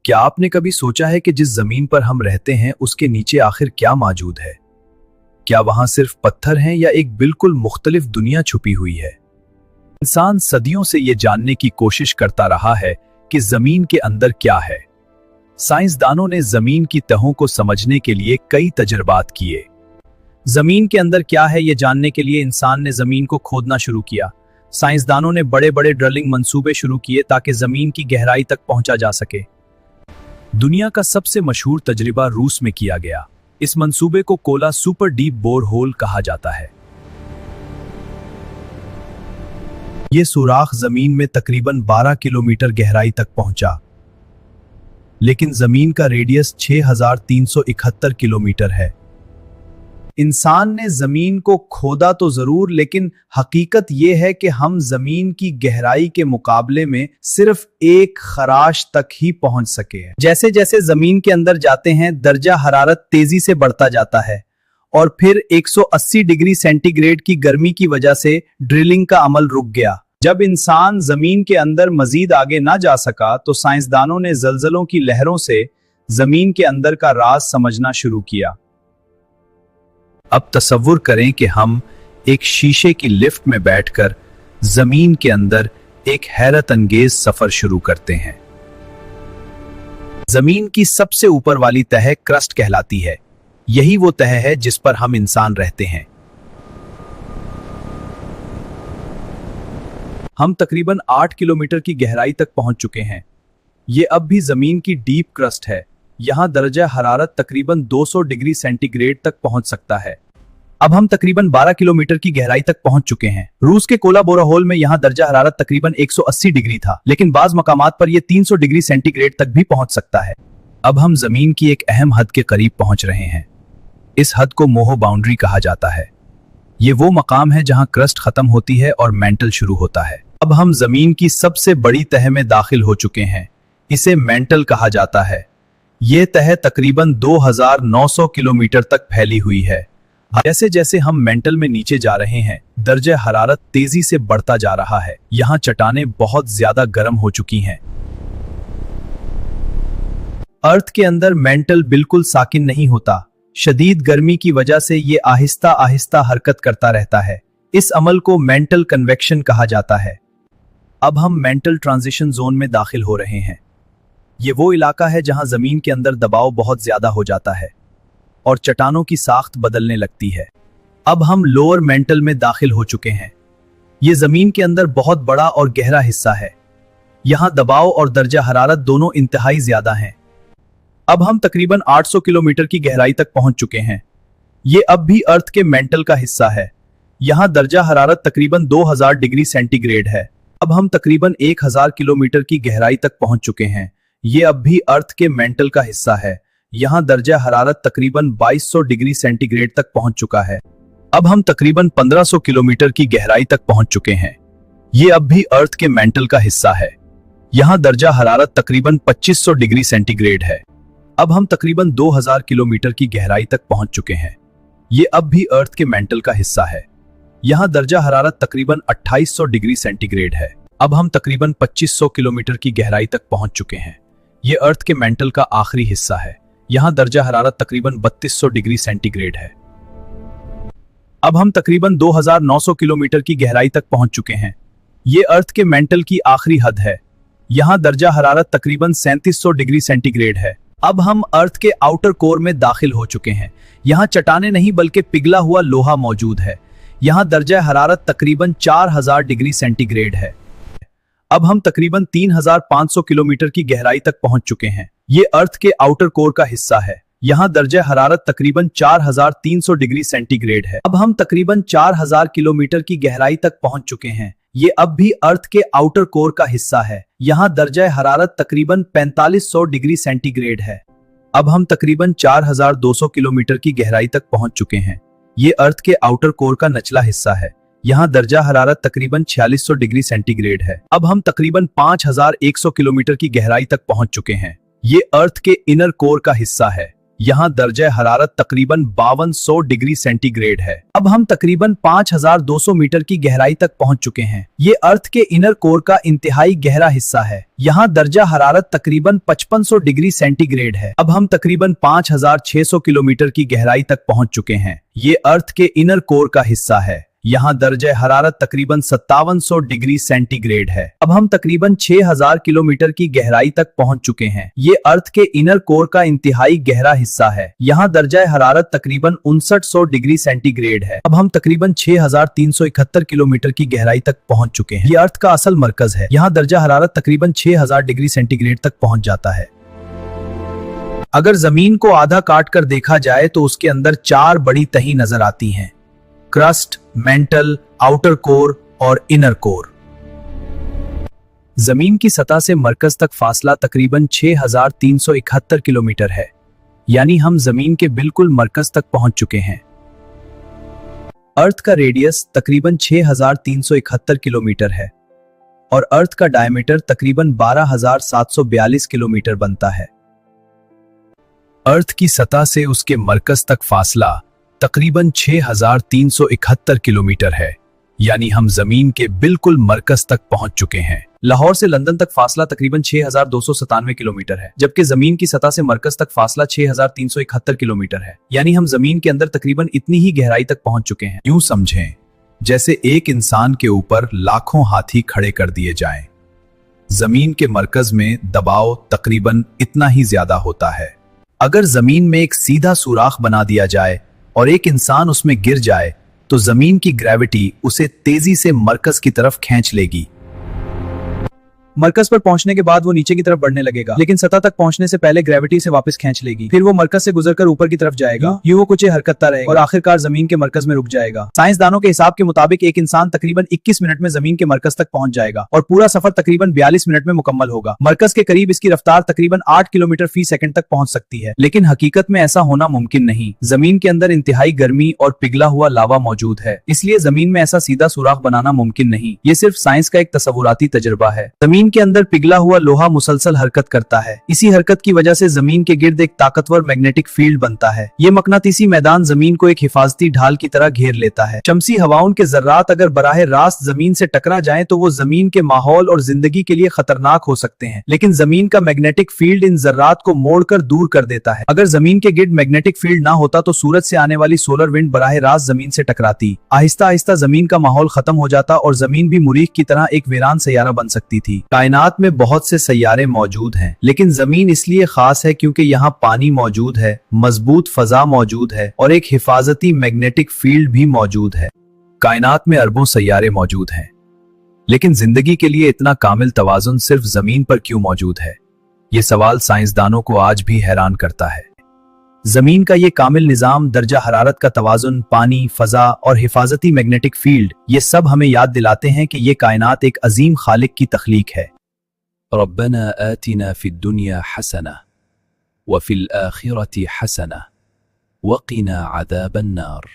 क्या आपने कभी सोचा है कि जिस जमीन पर हम रहते हैं उसके नीचे आखिर क्या मौजूद है? क्या वहां सिर्फ पत्थर हैं या एक बिल्कुल मुख्तलिफ दुनिया छुपी हुई है? इंसान सदियों से यह जानने की कोशिश करता रहा है कि जमीन के अंदर क्या है। साइंसदानों ने जमीन की तहों को समझने के लिए कई तजर्बात किए। जमीन के अंदर क्या है यह जानने के लिए इंसान ने जमीन को खोदना शुरू किया। साइंसदानों ने बड़े बड़े ड्रिलिंग मंसूबे शुरू किए ताकि जमीन की गहराई तक पहुंचा जा सके। दुनिया का सबसे मशहूर तजर्बा रूस में किया गया। इस मंसूबे को Kola super deep bore hole कहा जाता है। यह सुराख जमीन में तकरीबन 12 किलोमीटर गहराई तक पहुंचा, लेकिन जमीन का रेडियस 6371 किलोमीटर है। इंसान ने जमीन को खोदा तो जरूर, लेकिन हकीकत यह है कि हम जमीन की गहराई के मुकाबले में सिर्फ एक खराश तक ही पहुंच सके हैं। जैसे जैसे जमीन के अंदर जाते हैं दर्जा हरारत तेजी से बढ़ता जाता है और फिर 180 डिग्री सेंटीग्रेड की गर्मी की वजह से ड्रिलिंग का अमल रुक गया। जब इंसान जमीन के अंदर मजीद आगे ना जा सका तो साइंसदानों ने जलजलों की लहरों से जमीन के अंदर का राज समझना शुरू किया। अब तसव्वुर करें कि हम एक शीशे की लिफ्ट में बैठकर जमीन के अंदर एक हैरत अंगेज सफर शुरू करते हैं। जमीन की सबसे ऊपर वाली तह क्रस्ट कहलाती है। यही वो तह है जिस पर हम इंसान रहते हैं। हम तकरीबन 8 किलोमीटर की गहराई तक पहुंच चुके हैं। ये अब भी जमीन की डीप क्रस्ट है। यहां दर्जा हरारत तकरीबन 200 डिग्री सेंटीग्रेड तक पहुंच सकता है। अब हम तकरीबन 12 किलोमीटर की गहराई तक पहुंच चुके हैं। रूस के कोला बोरा होल में यहां दर्जा हरारत तकरीबन 180 डिग्री था, लेकिन बाज मकामात पर यह 300 डिग्री सेंटीग्रेड तक भी पहुंच सकता है। अब हम जमीन की एक अहम हद के करीब पहुंच रहे हैं। इस हद को मोहो बाउंड्री कहा जाता है। ये वो मकाम है जहां क्रस्ट खत्म होती है और मेंटल शुरू होता है। अब हम जमीन की सबसे बड़ी तह में दाखिल हो चुके हैं। इसे मेंटल कहा जाता है। यह तह तकरीबन 2900 किलोमीटर तक फैली हुई है। जैसे जैसे हम मेंटल में नीचे जा रहे हैं दर्जा हरारत तेजी से बढ़ता जा रहा है। यहाँ चट्टानें बहुत ज्यादा गर्म हो चुकी हैं। अर्थ के अंदर मेंटल बिल्कुल साकिन नहीं होता। शदीद गर्मी की वजह से ये आहिस्ता आहिस्ता हरकत करता रहता है। इस अमल को मेंटल कन्वेक्शन कहा जाता है। अब हम मेंटल ट्रांजिशन जोन में दाखिल हो रहे हैं। ये वो इलाका है जहां जमीन के अंदर दबाव बहुत ज्यादा हो जाता है और चट्टानों की साख्त बदलने लगती है। अब हम लोअर मेंटल में दाखिल हो चुके हैं। यह जमीन के अंदर बहुत बड़ा और गहरा हिस्सा है। यहां दबाव और दर्जा हरारत दोनों इंतहाई ज्यादा हैं। अब हम तकरीबन 800 किलोमीटर की गहराई तक पहुंच चुके हैं। यह अब भी अर्थ के मेंटल का हिस्सा है। यहां दर्जा हरारत तकरीबन 2000 डिग्री सेंटीग्रेड है। अब हम तकरीबन 1000 किलोमीटर की गहराई तक पहुंच चुके हैं। यह अब भी अर्थ के मेंटल का हिस्सा है। यहां दर्जा हरारत तकरीबन 2200 डिग्री सेंटीग्रेड तक पहुंच चुका है। अब हम तकरीबन 1500 किलोमीटर की गहराई तक पहुंच चुके हैं। यह अब भी अर्थ के मेंटल का हिस्सा है। यहां दर्जा हरारत तकरीबन 2500 डिग्री सेंटीग्रेड है। अब हम तकरीबन 2000 किलोमीटर की गहराई तक पहुंच चुके हैं। यह अब भी अर्थ के मेंटल का हिस्सा है। यहां दर्जा हरारत तकरीबन 2800 डिग्री सेंटीग्रेड है। अब हम तकरीबन 2500 किलोमीटर की गहराई तक पहुंच चुके हैं। यह अर्थ के मेंटल का आखिरी हिस्सा है। यहां दर्जा हरारत तकरीबन 3200 डिग्री सेंटीग्रेड है। अब हम तकरीबन 2900 किलोमीटर की गहराई तक पहुंच चुके हैं। यह अर्थ के मेंटल की आखिरी हद है। यहां दर्जा हरारत तकरीबन 3700 डिग्री सेंटीग्रेड है। अब हम अर्थ के आउटर कोर में दाखिल हो चुके हैं। यहां चट्टानें नहीं बल्कि पिघला हुआ लोहा मौजूद है। यहां दर्जा हरारत तकरीबन 4000 डिग्री सेंटीग्रेड है। अब हम तकरीबन 3500 किलोमीटर की गहराई तक पहुंच चुके हैं। ये अर्थ के आउटर कोर का हिस्सा है। यहां दर्जा हरारत तकरीबन 4300 डिग्री सेंटीग्रेड है। अब हम तकरीबन 4000 किलोमीटर की गहराई तक पहुंच चुके हैं। ये अब भी अर्थ के आउटर कोर का हिस्सा है। यहां दर्जा हरारत तकरीबन 4500 डिग्री सेंटीग्रेड है। अब हम तकरीबन 4200 किलोमीटर की गहराई तक पहुंच चुके हैं। ये अर्थ के आउटर कोर का निचला हिस्सा है। यहां दर्जा हरारत तकरीबन 4600 डिग्री सेंटीग्रेड है। अब हम तकरीबन 5100 किलोमीटर की गहराई तक पहुंच चुके हैं। ये अर्थ के इनर कोर का हिस्सा है। यहाँ दर्जा हरारत तकरीबन 5200 डिग्री सेंटीग्रेड है। अब हम तकरीबन 5200 मीटर की गहराई तक पहुंच चुके हैं। ये अर्थ के इनर कोर का इंतहाई गहरा हिस्सा है। यहाँ दर्जा हरारत तकरीबन 5500 डिग्री सेंटीग्रेड है। अब हम तकरीबन 5600 किलोमीटर की गहराई तक पहुंच चुके हैं। ये अर्थ के इनर कोर का हिस्सा है। यहाँ दर्जा हरारत तकरीबन 5700 डिग्री सेंटीग्रेड है। अब हम तकरीबन 6000 किलोमीटर की गहराई तक पहुंच चुके हैं। ये अर्थ के इनर कोर का इंतहाई गहरा हिस्सा है। यहाँ दर्जा हरारत तकरीबन 5900 डिग्री सेंटीग्रेड है। अब हम तकरीबन 6371 किलोमीटर की गहराई तक पहुंच चुके हैं। ये अर्थ का असल मरकज है। यहाँ दर्जा हरारत तकरीबन 6000 डिग्री सेंटीग्रेड तक पहुंच जाता है। अगर जमीन को आधा काट कर देखा जाए तो उसके अंदर 4 बड़ी तही नजर आती हैं: क्रस्ट, मेंटल, आउटर कोर और इनर कोर। जमीन की सतह से मरकज तक फासला तकरीबन 6371 किलोमीटर है, यानी हम जमीन के बिल्कुल मरकज तक पहुंच चुके हैं। अर्थ का रेडियस तकरीबन 6371 किलोमीटर है और अर्थ का डायमीटर तकरीबन 12742 किलोमीटर बनता है। अर्थ की सतह से उसके मरकज तक फासला तकरीबन 6371 किलोमीटर है, यानी हम जमीन के बिल्कुल मरकज तक पहुंच चुके हैं। लाहौर से लंदन तक फासला तकरीबन 6297 किलोमीटर है, जबकि जमीन की सतह से मरकज तक फासला 6371 किलोमीटर है, यानी हम जमीन के अंदर तकरीबन इतनी ही गहराई तक पहुंच चुके हैं। यूं समझें जैसे एक इंसान के ऊपर लाखों हाथी खड़े कर दिए जाएं। जमीन के मरकज में दबाव तकरीबन इतना ही ज्यादा होता है। अगर जमीन में एक सीधा सुराख बना दिया जाए और एक इंसान उसमें गिर जाए तो जमीन की ग्रेविटी उसे तेजी से मरकज की तरफ खींच लेगी। मरकज पर पहुंचने के बाद वो नीचे की तरफ बढ़ने लगेगा, लेकिन सतह तक पहुंचने से पहले ग्रेविटी से वापस खींच लेगी। फिर वो मरकज से गुजरकर ऊपर की तरफ जाएगा। यूं वो कुछ हरकतता रहेगा और आखिरकार जमीन के मरकज में रुक जाएगा। साइंसदानों के हिसाब के मुताबिक एक इंसान तकरीबन 21 मिनट में जमीन के मरकज तक पहुंच जाएगा और पूरा सफर तकरीबन 42 मिनट में मुकम्मल होगा। मरकज के करीब इसकी रफ्तार तकरीबन 8 किलोमीटर फी सेकंड तक पहुंच सकती है, लेकिन हकीकत में ऐसा होना मुमकिन नहीं। जमीन के अंदर इंतहाई गर्मी और पिघला हुआ लावा मौजूद है, इसलिए जमीन में ऐसा सीधा सुराख बनाना मुमकिन नहीं। ये सिर्फ साइंस का एक तस्वुराती तजुर्बा है। जमीन के अंदर पिघला हुआ लोहा मुसलसल हरकत करता है। इसी हरकत की वजह से जमीन के गिर्द एक ताकतवर मैग्नेटिक फील्ड बनता है। ये मकनातीसी मैदान जमीन को एक हिफाजती ढाल की तरह घेर लेता है। शमसी हवाओं के जर्रात अगर बराह रास्त जमीन से टकरा जाएं तो वो जमीन के माहौल और जिंदगी के लिए खतरनाक हो सकते हैं, लेकिन जमीन का मैग्नेटिक फील्ड इन जर्रात को मोड़कर दूर कर देता है। अगर जमीन के गिर्द मैग्नेटिक फील्ड ना होता तो सूरज से आने वाली सोलर विंड बराह रास्त जमीन से टकराती। आहिस्ता आहिस्ता जमीन का माहौल खत्म हो जाता और जमीन भी मुरीख की तरह एक वीरान सैयारा बन सकती थी। कायनात में बहुत से सैयारे मौजूद हैं, लेकिन जमीन इसलिए खास है क्योंकि यहाँ पानी मौजूद है, मजबूत फजा मौजूद है और एक हिफाजती मैग्नेटिक फील्ड भी मौजूद है। कायनात में अरबों सैयारे मौजूद हैं, लेकिन जिंदगी के लिए इतना कामिल तवाजुन सिर्फ जमीन पर क्यों मौजूद है? ये सवाल साइंसदानों को आज भी हैरान करता है। जमीन का ये कामिल निजाम, दर्जा हरारत का तवाजुन, पानी, फजा और हिफाजती मैग्नेटिक फील्ड, ये सब हमें याद दिलाते हैं कि ये कायनात एक अजीम खालिक की तख्लीक है। रब्बना आतिना फिद दुनिया हसना व फिल आखिरति हसना व क़िना अज़ाबन नार।